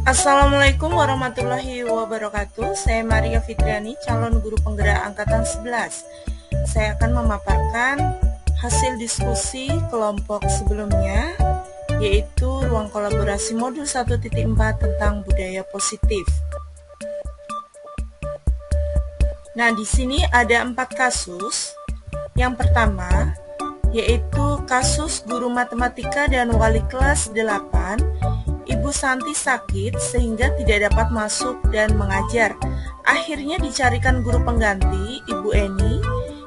Assalamualaikum warahmatullahi wabarakatuh. Saya Maria Fitriani, calon guru penggerak angkatan 11. Saya akan memaparkan hasil diskusi kelompok sebelumnya, yaitu ruang kolaborasi modul 1.4 tentang budaya positif. Nah, di sini ada 4 kasus. Yang pertama, yaitu kasus guru matematika dan wali kelas 8. Ibu Santi sakit sehingga tidak dapat masuk dan mengajar. Akhirnya dicarikan guru pengganti, Ibu Eni.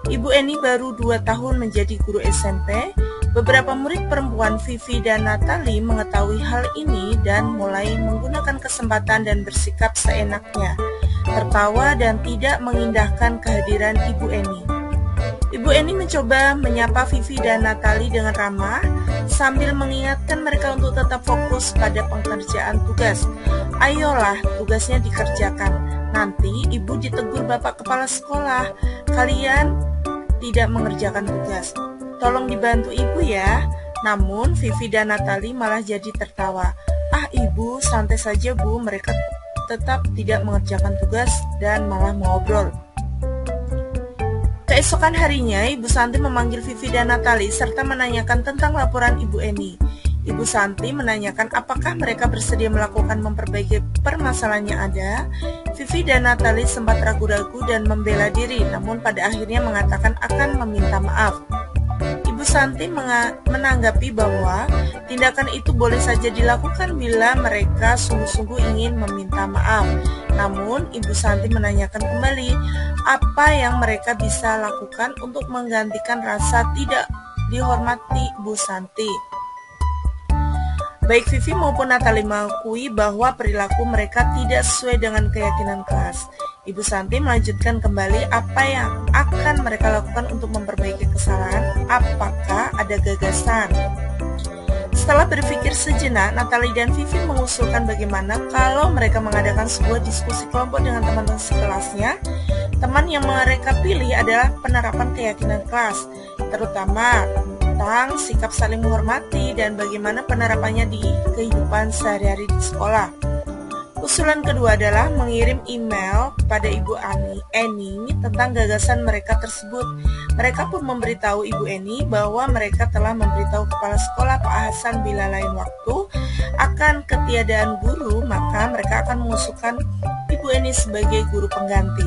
Ibu Eni baru 2 tahun menjadi guru SMP. Beberapa murid perempuan Vivi dan Natali mengetahui hal ini dan mulai menggunakan kesempatan dan bersikap seenaknya, tertawa dan tidak mengindahkan kehadiran Ibu Eni. Ibu Eni mencoba menyapa Vivi dan Natali dengan ramah sambil mengingatkan mereka untuk tetap fokus pada pengerjaan tugas. Ayolah, tugasnya dikerjakan. Nanti ibu ditegur bapak kepala sekolah. Kalian tidak mengerjakan tugas. Tolong dibantu ibu ya. Namun Vivi dan Natali malah jadi tertawa. Ah ibu, santai saja bu, mereka tetap tidak mengerjakan tugas dan malah mengobrol. Keesokan harinya, Ibu Santi memanggil Vivi dan Natali serta menanyakan tentang laporan Ibu Eni. Ibu Santi menanyakan apakah mereka bersedia melakukan memperbaiki permasalahan yang ada. Vivi dan Natali sempat ragu-ragu dan membela diri, namun pada akhirnya mengatakan akan meminta maaf. Ibu Santi menanggapi bahwa tindakan itu boleh saja dilakukan bila mereka sungguh-sungguh ingin meminta maaf. Namun, Ibu Santi menanyakan kembali apa yang mereka bisa lakukan untuk menggantikan rasa tidak dihormati Ibu Santi. Baik Vivi maupun Natali mengakui bahwa perilaku mereka tidak sesuai dengan keyakinan kelas. Ibu Santi melanjutkan kembali apa yang akan mereka lakukan untuk memperbaiki kesalahan. Apakah ada gagasan? Setelah berpikir sejenak, Natali dan Vivi mengusulkan bagaimana kalau mereka mengadakan sebuah diskusi kelompok dengan teman-teman sekelasnya. Teman yang mereka pilih adalah penerapan keyakinan kelas, terutama tentang sikap saling menghormati dan bagaimana penerapannya di kehidupan sehari-hari di sekolah. Usulan kedua adalah mengirim email kepada Ibu Eni tentang gagasan mereka tersebut. Mereka pun memberitahu Ibu Eni bahwa mereka telah memberitahu kepala sekolah Pak Hasan bila lain waktu akan ketiadaan guru, maka mereka akan mengusulkan Ibu Eni sebagai guru pengganti.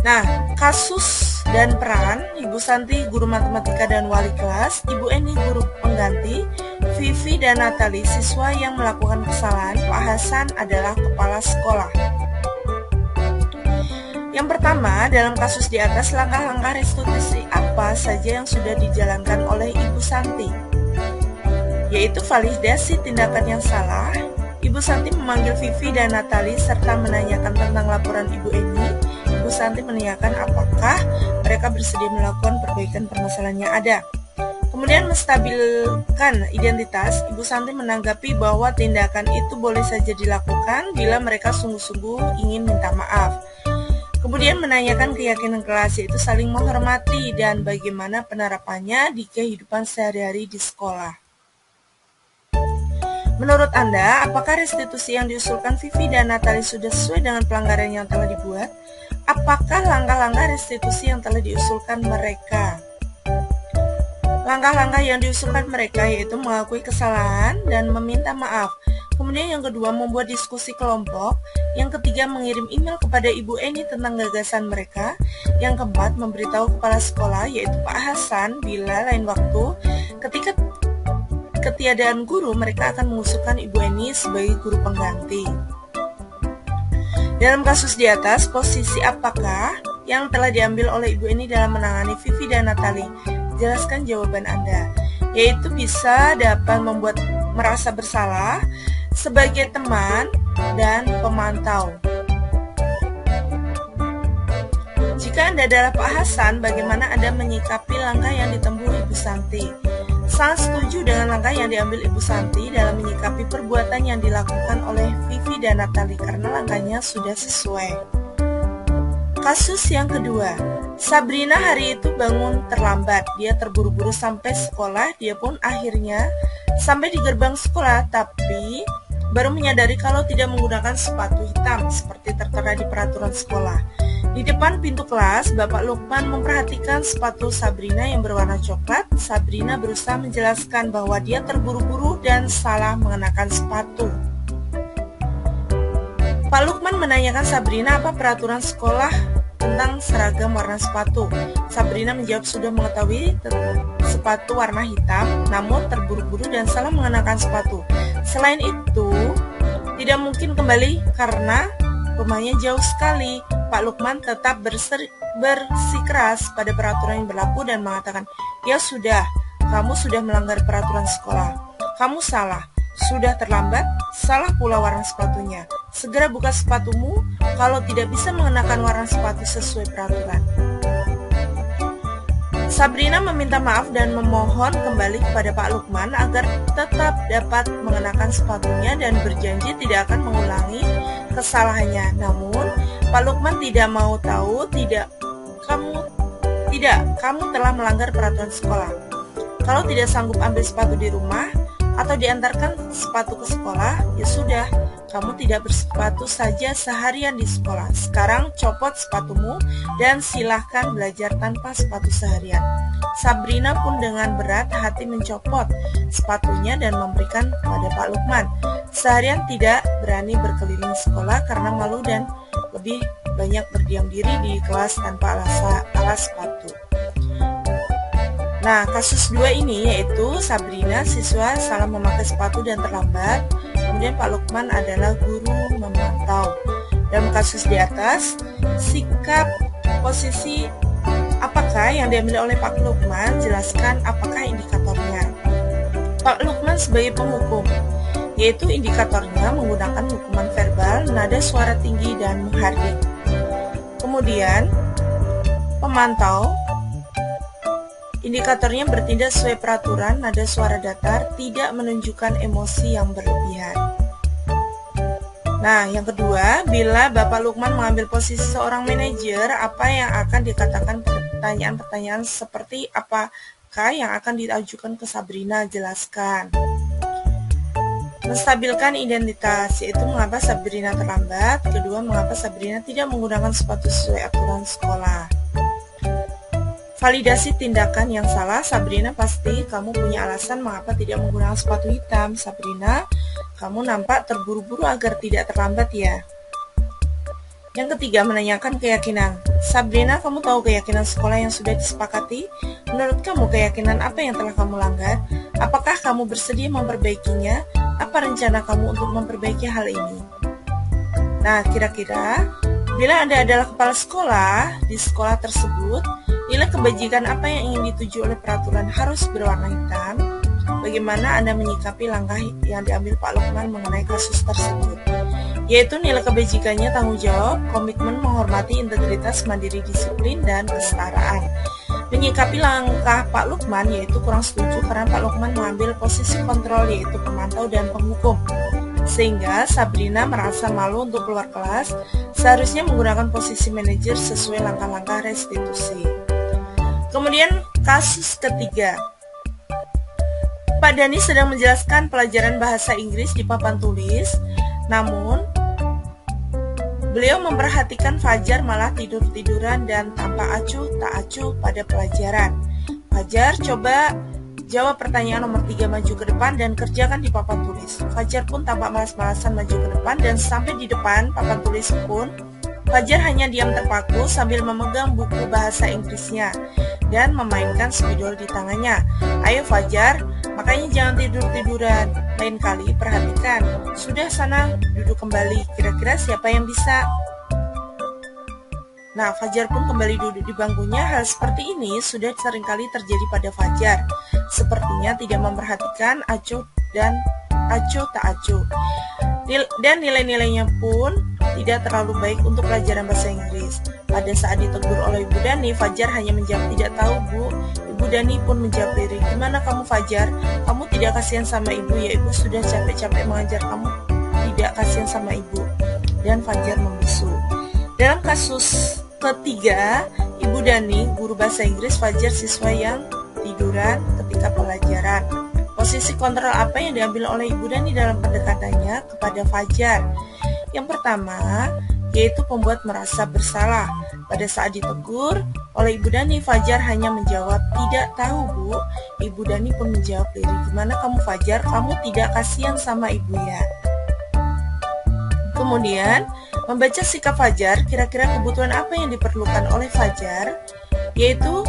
Nah, kasus dan peran Ibu Santi guru matematika dan wali kelas, Ibu Eni guru pengganti, Vivi dan Natali siswa yang melakukan kesalahan, Pak Hasan adalah kepala sekolah. Yang pertama, dalam kasus di atas, langkah-langkah restitusi apa saja yang sudah dijalankan oleh Ibu Santi? Yaitu validasi tindakan yang salah. Ibu Santi memanggil Vivi dan Natali serta menanyakan tentang laporan Ibu Eni. Ibu Santi menanyakan apakah mereka bersedia melakukan perbaikan permasalahan yang ada. Kemudian menstabilkan identitas, Ibu Santi menanggapi bahwa tindakan itu boleh saja dilakukan bila mereka sungguh-sungguh ingin minta maaf. Kemudian menanyakan keyakinan kelas, yaitu saling menghormati dan bagaimana penerapannya di kehidupan sehari-hari di sekolah. Menurut Anda, apakah restitusi yang diusulkan Vivi dan Natali sudah sesuai dengan pelanggaran yang telah dibuat? Apakah langkah-langkah restitusi yang telah diusulkan mereka? Langkah-langkah yang diusulkan mereka yaitu mengakui kesalahan dan meminta maaf. Kemudian yang kedua, membuat diskusi kelompok. Yang ketiga, mengirim email kepada Ibu Eni tentang gagasan mereka. Yang keempat, memberitahu kepala sekolah yaitu Pak Hasan bila lain waktu ketika ketiadaan guru mereka akan mengusulkan Ibu Eni sebagai guru pengganti. Dalam kasus di atas, posisi apakah yang telah diambil oleh Ibu Eni dalam menangani Vivi dan Natali? Jelaskan jawaban Anda. Yaitu bisa dapat membuat merasa bersalah sebagai teman dan pemantau. Jika Anda adalah Pak Hasan, bagaimana Anda menyikapi langkah yang ditempuh Ibu Santi? Sangat setuju dengan langkah yang diambil Ibu Santi dalam menyikapi perbuatan yang dilakukan oleh Vivi dan Natali karena langkahnya sudah sesuai. Kasus yang kedua, Sabrina hari itu bangun terlambat. Dia terburu-buru sampai sekolah. Dia pun akhirnya Sampai di gerbang sekolah, tapi baru menyadari kalau tidak menggunakan sepatu hitam seperti tertera di peraturan sekolah. Di depan pintu kelas, Bapak Lukman memperhatikan sepatu Sabrina yang berwarna coklat. Sabrina berusaha menjelaskan bahwa dia terburu-buru dan salah mengenakan sepatu. Pak Lukman menanyakan Sabrina apa peraturan sekolah tentang seragam warna sepatu. Sabrina menjawab sudah mengetahui sepatu warna hitam, namun terburu-buru dan salah mengenakan sepatu. Selain itu, tidak mungkin kembali karena rumahnya jauh sekali. Pak Lukman tetap bersikeras pada peraturan yang berlaku dan mengatakan, "Ya sudah, kamu sudah melanggar peraturan sekolah. Kamu salah, sudah terlambat, salah pula warna sepatunya. Segera buka sepatumu kalau tidak bisa mengenakan warna sepatu sesuai peraturan." Sabrina meminta maaf dan memohon kembali kepada Pak Lukman agar tetap dapat mengenakan sepatunya dan berjanji tidak akan mengulangi kesalahannya. Namun, Pak Lukman tidak mau tahu, kamu telah melanggar peraturan sekolah. Kalau tidak sanggup ambil sepatu di rumah atau diantarkan sepatu ke sekolah, ya sudah, kamu tidak bersepatu saja seharian di sekolah. Sekarang copot sepatumu dan silahkan belajar tanpa sepatu seharian. Sabrina pun dengan berat hati mencopot sepatunya dan memberikan pada Pak Lukman. Seharian tidak berani berkeliling sekolah karena malu dan lebih banyak berdiam diri di kelas tanpa alas sepatu. Nah, kasus 2 ini yaitu Sabrina siswa salah memakai sepatu dan terlambat, kemudian Pak Lukman adalah guru memantau. Dalam kasus di atas, sikap posisi apakah yang diambil oleh Pak Lukman? Jelaskan apakah indikatornya. Pak Lukman sebagai penghukum, yaitu indikatornya menggunakan hukuman verbal, nada suara tinggi dan menghardik. Kemudian, pemantau, indikatornya bertindak sesuai peraturan, nada suara datar, tidak menunjukkan emosi yang berlebihan. Nah, yang kedua, bila Bapak Lukman mengambil posisi seorang manajer, apa yang akan dikatakan pertanyaan-pertanyaan seperti apakah yang akan diajukan ke Sabrina? Jelaskan. Menstabilkan identitas, yaitu mengapa Sabrina terlambat. Kedua, mengapa Sabrina tidak menggunakan sepatu sesuai aturan sekolah. Validasi tindakan yang salah. Sabrina, pasti kamu punya alasan mengapa tidak menggunakan sepatu hitam. Sabrina, kamu nampak terburu-buru agar tidak terlambat ya. Yang ketiga, menanyakan keyakinan. Sabrina, kamu tahu keyakinan sekolah yang sudah disepakati? Menurut kamu, keyakinan apa yang telah kamu langgar? Apakah kamu bersedia memperbaikinya? Apa rencana kamu untuk memperbaiki hal ini? Nah, kira-kira bila Anda adalah kepala sekolah di sekolah tersebut, nilai kebajikan apa yang ingin dituju oleh peraturan harus berwarna hitam? Bagaimana Anda menyikapi langkah yang diambil Pak Lukman mengenai kasus tersebut? Yaitu nilai kebajikannya tanggung jawab, komitmen menghormati integritas, mandiri, disiplin, dan kesetaraan. Menyikapi langkah Pak Lukman yaitu kurang setuju karena Pak Lukman mengambil posisi kontrol yaitu pemantau dan penghukum. Sehingga Sabrina merasa malu untuk keluar kelas, seharusnya menggunakan posisi manajer sesuai langkah-langkah restitusi. Kemudian kasus ketiga, Pak Dani sedang menjelaskan pelajaran bahasa Inggris di papan tulis, namun beliau memperhatikan Fajar malah tidur-tiduran dan tanpa acuh tak acuh pada pelajaran. Fajar, coba jawab pertanyaan nomor 3, maju ke depan dan kerjakan di papan tulis. Fajar pun tampak malas-malasan maju ke depan dan sampai di depan papan tulis pun Fajar hanya diam terpaku sambil memegang buku bahasa Inggrisnya dan memainkan spidol di tangannya. Ayo Fajar, makanya jangan tidur-tiduran. Lain kali perhatikan. Sudah sana, duduk kembali. Kira-kira siapa yang bisa? Nah, Fajar pun kembali duduk di bangkunya. Hal seperti ini sudah seringkali terjadi pada Fajar. Sepertinya tidak memperhatikan acuh dan acuh tak acuh. Dan nilai-nilainya pun tidak terlalu baik untuk pelajaran bahasa Inggris. Pada saat ditegur oleh Ibu Dani, Fajar hanya menjawab tidak tahu Bu. Ibu Dani pun menjawab lirik, gimana kamu Fajar? Kamu tidak kasihan sama Ibu ya? Ibu sudah capek-capek mengajar kamu tidak kasihan sama Ibu. Dan Fajar membisu. Dalam kasus ketiga, Ibu Dani, guru bahasa Inggris, Fajar siswa yang tiduran ketika pelajaran. Posisi kontrol apa yang diambil oleh Ibu Dani dalam pendekatannya kepada Fajar? Yang pertama, yaitu membuat merasa bersalah. Pada saat ditegur oleh Ibu Dani, Fajar hanya menjawab, "Tidak tahu, Bu." Ibu Dani pun menjawab, "Gimana kamu, Fajar? Kamu tidak kasihan sama ibu ya?" Kemudian, membaca sikap Fajar, kira-kira kebutuhan apa yang diperlukan oleh Fajar? Yaitu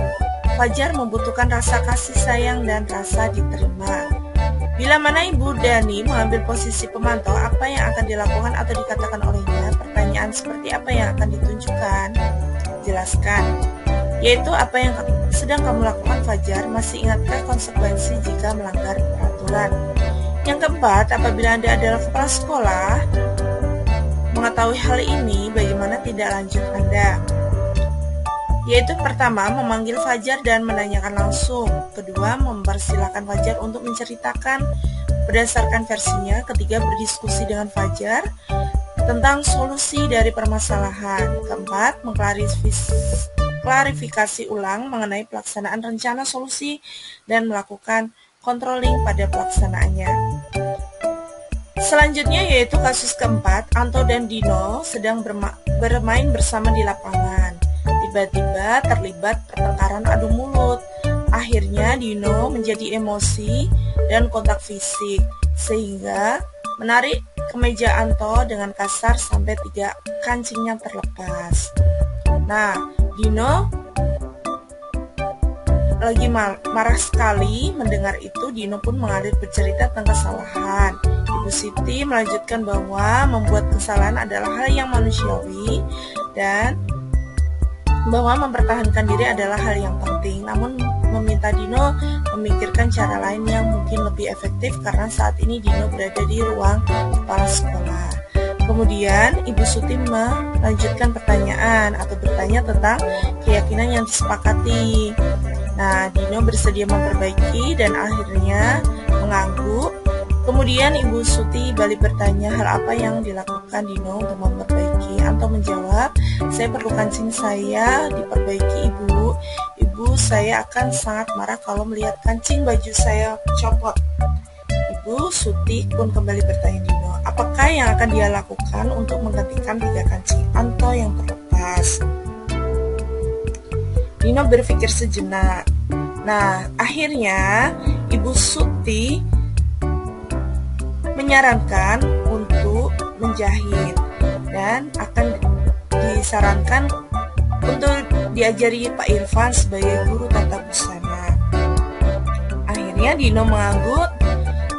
Fajar membutuhkan rasa kasih sayang dan rasa diterima. Bila mana Ibu Dani mengambil posisi pemantau, apa yang akan dilakukan atau dikatakan olehnya? Pertanyaan seperti apa yang akan ditunjukkan? Jelaskan. Yaitu apa yang sedang kamu lakukan, Fajar? Masih ingatkah konsekuensi jika melanggar peraturan? Yang keempat, apabila Anda adalah kepala sekolah, mengetahui hal ini, bagaimana tindak lanjut Anda? Yaitu pertama, memanggil Fajar dan menanyakan langsung. Kedua, mempersilahkan Fajar untuk menceritakan berdasarkan versinya. Ketiga, berdiskusi dengan Fajar tentang solusi dari permasalahan. Keempat, mengklarifikasi ulang mengenai pelaksanaan rencana solusi dan melakukan controlling pada pelaksanaannya. Selanjutnya yaitu kasus keempat, Anto dan Dino sedang bermain bersama di lapangan. Tiba-tiba terlibat pertengkaran adu mulut. Akhirnya Dino menjadi emosi dan kontak fisik, sehingga menarik kemeja Anto dengan kasar sampai 3 kancingnya terlepas. Nah, Dino lagi marah sekali mendengar itu. Dino pun mengalir bercerita tentang kesalahan. Ibu Siti melanjutkan bahwa membuat kesalahan adalah hal yang manusiawi dan bahwa mempertahankan diri adalah hal yang penting, namun meminta Dino memikirkan cara lain yang mungkin lebih efektif karena saat ini Dino berada di ruang kepala sekolah. Kemudian Ibu Suti melanjutkan pertanyaan atau bertanya tentang keyakinan yang disepakati. Nah, Dino bersedia memperbaiki dan akhirnya mengangguk. Kemudian Ibu Suti balik bertanya hal apa yang dilakukan Dino untuk memperbaiki. Anto menjawab, "Saya perlu kancing saya diperbaiki, Ibu. Ibu, saya akan sangat marah kalau melihat kancing baju saya copot." Ibu Suti pun kembali bertanya Dino, apakah yang akan dia lakukan untuk menggantikan 3 kancing Anto yang terlepas. Dino berpikir sejenak. Nah, akhirnya Ibu Suti menyarankan untuk menjahit dan akan disarankan untuk diajari Pak Irfan sebagai guru tata busana. Akhirnya Dino mengangguk,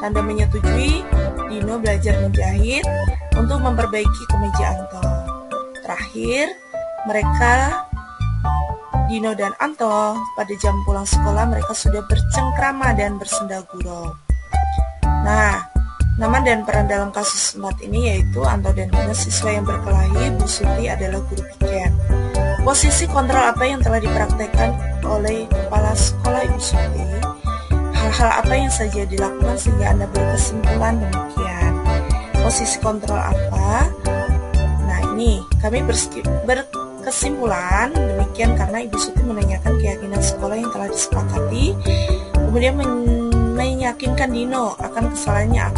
tanda menyetujui. Dino belajar menjahit untuk memperbaiki kemeja Anto. Terakhir, mereka, Dino dan Anto, pada jam pulang sekolah mereka sudah bercengkrama dan bersenda gurau. Nah, nama dan peran dalam kasus 4 ini yaitu Anto dan Dino siswa yang berkelahi, Bu Suti adalah guru piket. Posisi kontrol apa yang telah dipraktekkan oleh kepala sekolah Ibu Suti? Hal-hal apa yang saja dilakukan sehingga Anda berkesimpulan demikian? Posisi kontrol apa? Nah, ini kami berkesimpulan demikian karena Ibu Suti menanyakan keyakinan sekolah yang telah disepakati, kemudian meyakinkan Dino akan kesalahannya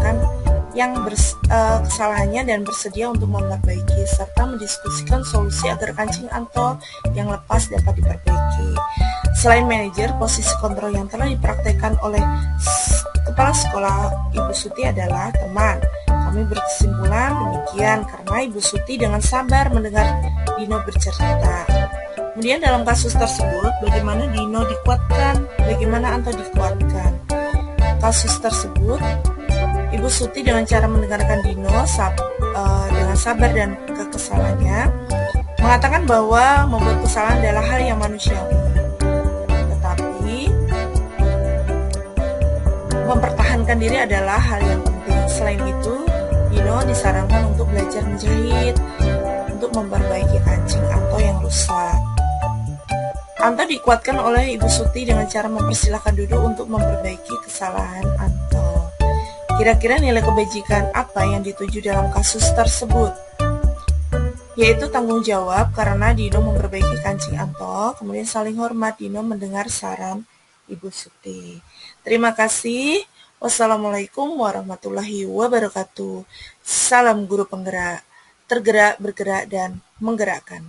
dan bersedia untuk memperbaiki serta mendiskusikan solusi agar kancing Anto yang lepas dapat diperbaiki. Selain manajer, posisi kontrol yang telah dipraktekkan oleh kepala sekolah Ibu Suti adalah teman. Kami berkesimpulan demikian karena Ibu Suti dengan sabar mendengar Dino bercerita. Kemudian dalam kasus tersebut, bagaimana Dino dikuatkan, bagaimana Anto dikuatkan. Kasus tersebut, Ibu Suti dengan cara mendengarkan Dino dengan sabar dan kekesalannya, mengatakan bahwa membuat kesalahan adalah hal yang manusiawi. Tetapi, mempertahankan diri adalah hal yang penting. Selain itu, Dino disarankan untuk belajar menjahit, untuk memperbaiki kancing Anto yang rusak. Anto dikuatkan oleh Ibu Suti dengan cara mempersilahkan Duduk untuk memperbaiki kesalahan Anto. Kira-kira nilai kebajikan apa yang dituju dalam kasus tersebut? Yaitu tanggung jawab karena Dino memperbaiki kancing Anto, kemudian saling hormat. Dino mendengar saran Ibu Suti. Terima kasih. Wassalamualaikum warahmatullahi wabarakatuh. Salam guru penggerak, tergerak, bergerak, dan menggerakkan.